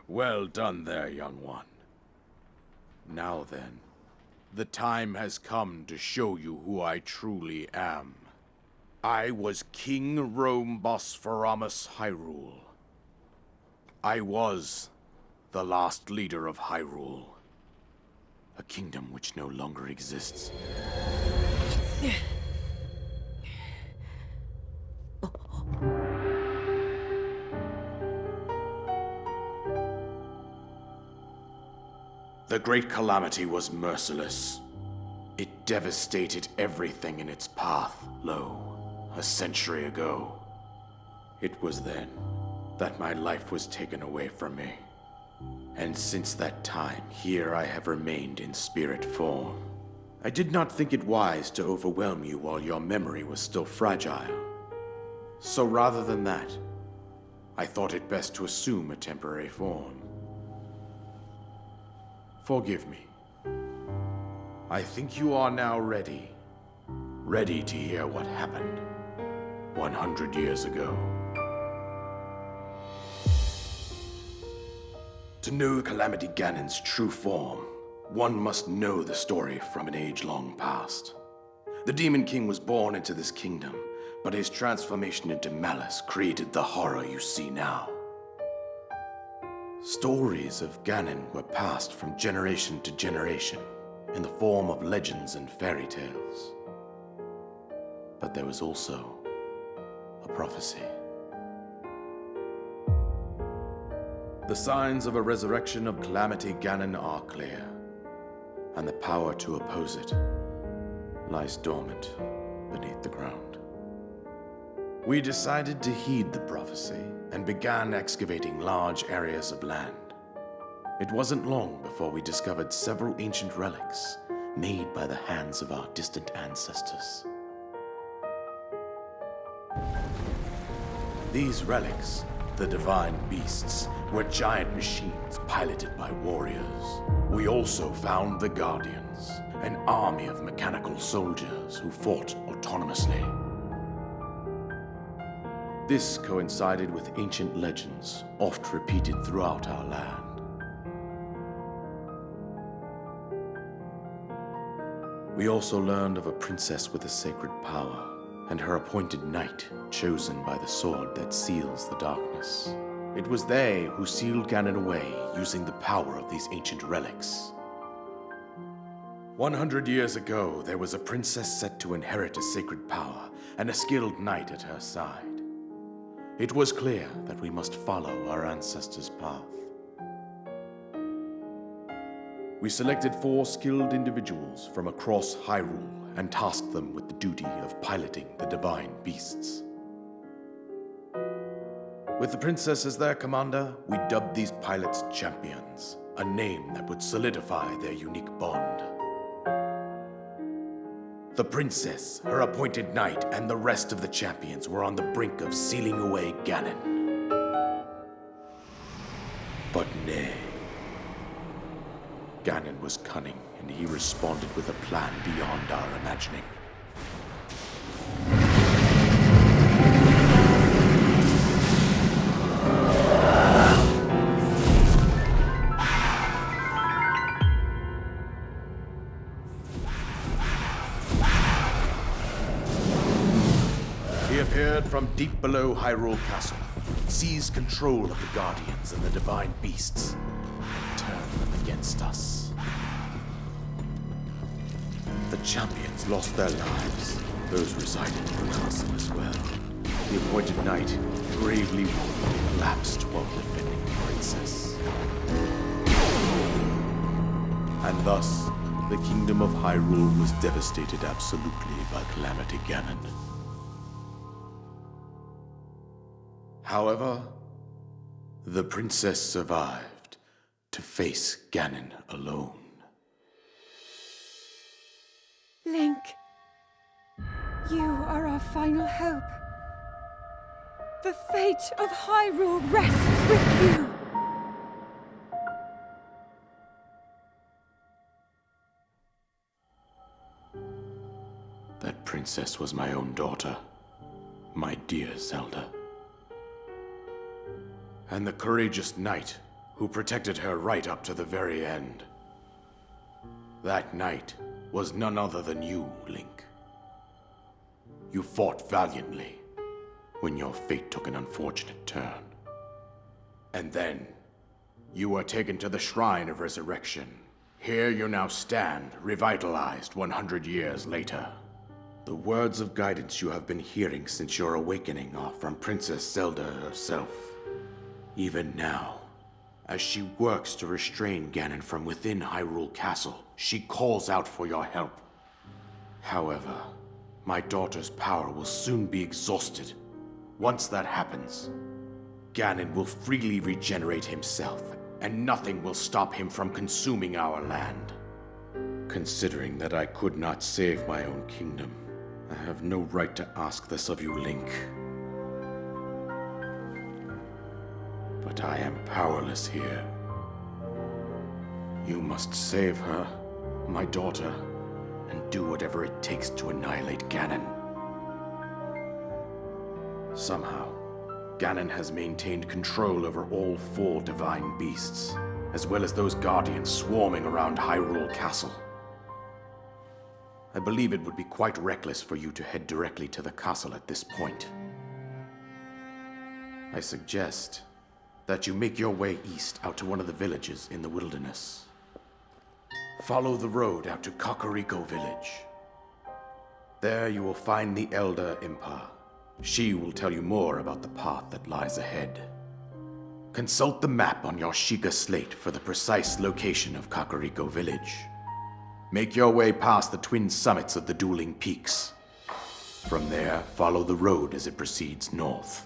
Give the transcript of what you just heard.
Well done there, young one. Now then, the time has come to show you who I truly am. I was King Rhoam Bosphoramos Hyrule. I was the last leader of Hyrule. A kingdom which no longer exists. The Great Calamity was merciless. It devastated everything in its path, a century ago. It was then that my life was taken away from me. And since that time, here I have remained in spirit form. I did not think it wise to overwhelm you while your memory was still fragile. So rather than that, I thought it best to assume a temporary form. Forgive me. I think you are now ready. Ready to hear what happened 100 years ago. To know Calamity Ganon's true form, one must know the story from an age-long past. The Demon King was born into this kingdom, but his transformation into malice created the horror you see now. Stories of Ganon were passed from generation to generation in the form of legends and fairy tales. But there was also a prophecy. The signs of a resurrection of Calamity Ganon are clear, and the power to oppose it lies dormant beneath the ground. We decided to heed the prophecy and began excavating large areas of land. It wasn't long before we discovered several ancient relics made by the hands of our distant ancestors. These relics, the divine beasts, were giant machines piloted by warriors. We also found the Guardians, an army of mechanical soldiers who fought autonomously. This coincided with ancient legends, oft repeated throughout our land. We also learned of a princess with a sacred power, and her appointed knight, chosen by the sword that seals the darkness. It was they who sealed Ganon away using the power of these ancient relics. 100 years ago, there was a princess set to inherit a sacred power and a skilled knight at her side. It was clear that we must follow our ancestors' path. We selected 4 skilled individuals from across Hyrule and tasked them with the duty of piloting the divine beasts. With the princess as their commander, we dubbed these pilots champions, a name that would solidify their unique bond. The princess, her appointed knight, and the rest of the champions were on the brink of sealing away Ganon. But nay. Ganon was cunning, and he responded with a plan beyond our imagining. He appeared from deep below Hyrule Castle, seized control of the Guardians and the divine beasts, and turned them against us. The champions lost their lives, those residing in the castle as well. The appointed knight, bravely collapsed while defending the princess. And thus, the kingdom of Hyrule was devastated absolutely by Calamity Ganon. However, the princess survived to face Ganon alone. Link, you are our final hope. The fate of Hyrule rests with you. That princess was my own daughter, my dear Zelda. And the courageous knight who protected her right up to the very end. That knight was none other than you, Link. You fought valiantly when your fate took an unfortunate turn. And then, you were taken to the Shrine of Resurrection. Here you now stand, revitalized 100 years later. The words of guidance you have been hearing since your awakening are from Princess Zelda herself. Even now, as she works to restrain Ganon from within Hyrule Castle, she calls out for your help. However, my daughter's power will soon be exhausted. Once that happens, Ganon will freely regenerate himself, and nothing will stop him from consuming our land. Considering that I could not save my own kingdom, I have no right to ask this of you, Link. But I am powerless here. You must save her, my daughter, and do whatever it takes to annihilate Ganon. Somehow, Ganon has maintained control over all 4 divine beasts, as well as those guardians swarming around Hyrule Castle. I believe it would be quite reckless for you to head directly to the castle at this point. I suggest that you make your way east out to one of the villages in the wilderness. Follow the road out to Kakariko Village. There you will find the Elder Impa. She will tell you more about the path that lies ahead. Consult the map on your Sheikah slate for the precise location of Kakariko Village. Make your way past the twin summits of the dueling peaks. From there, follow the road as it proceeds north.